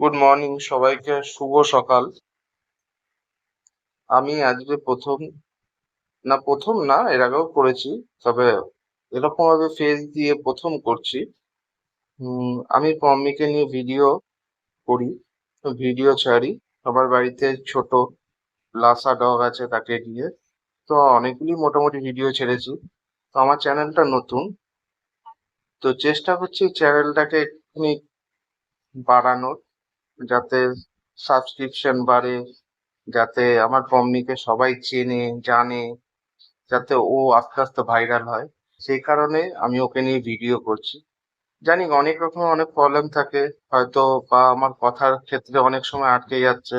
Good morning সবাইকে, শুভ সকাল। আমি আজকে প্রথম না, এর আগেও করেছি, তবে এরকম ভাবে ফেস দিয়ে প্রথম করছি। আমি পম্মিকে নিয়ে ভিডিও করি, ভিডিও ছাড়ি। সবার বাড়িতে ছোট লাসা ডগ আছে, তাকে নিয়ে তো অনেকগুলি মোটামুটি ভিডিও ছেড়েছি। তো আমার চ্যানেলটা নতুন, তো চেষ্টা করছি চ্যানেলটাকে একটুখানি বাড়ানোর, যাতে সাবস্ক্রিপশন বাড়ে, যাতে আমার পম্মিকে সবাই চেনে জানে, যাতে ও আস্তে আস্তে ভাইরাল হয়। সেই কারণে আমি ওকে নিয়ে ভিডিও করছি। জানি অনেক রকম অনেক প্রবলেম থাকে হয়তো, বা আমার কথার ক্ষেত্রে অনেক সময় আটকে যাচ্ছে।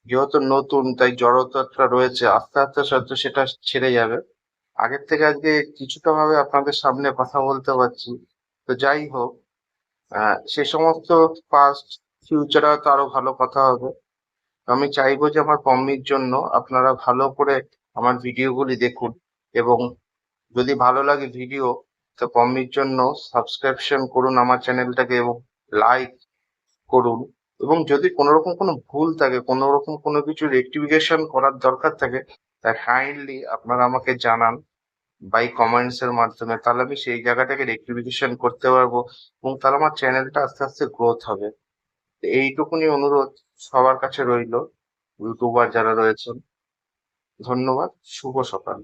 যেহেতু নতুন তাই জড়তাটা রয়েছে, আস্তে আস্তে হয়তো সেটা ছেড়ে যাবে। আগের থেকে আজকে কিছুটা ভাবে আপনাদের সামনে কথা বলতে পারছি। তো যাই হোক, সে সমস্ত পাস্ট ফিউচারে হয়তো আরো ভালো কথা হবে। আমি চাইবো যে আমার পম্মির জন্য আপনারা ভালো করে আমার ভিডিওগুলি দেখুন, এবং যদি ভালো লাগে ভিডিও, তো পম্মির জন্য সাবস্ক্রিপশন করুন আমার চ্যানেলটাকে, এবং লাইক করুন। এবং যদি কোনো রকম কোনো ভুল থাকে, কোনো রকম কোনো কিছু রেক্টিফিকেশন করার দরকার থাকে, তা কাইন্ডলি আপনারা আমাকে জানান বাই কমেন্টস এর মাধ্যমে, তাহলে আমি সেই জায়গাটাকে রেক্টিফিকেশন করতে পারবো, এবং তাহলে আমার চ্যানেলটা আস্তে আস্তে গ্রোথ হবে। তো এইটুকুনি অনুরোধ সবার কাছে রইলো, ইউটিউবার যারা রয়েছেন। ধন্যবাদ। শুভ সকাল।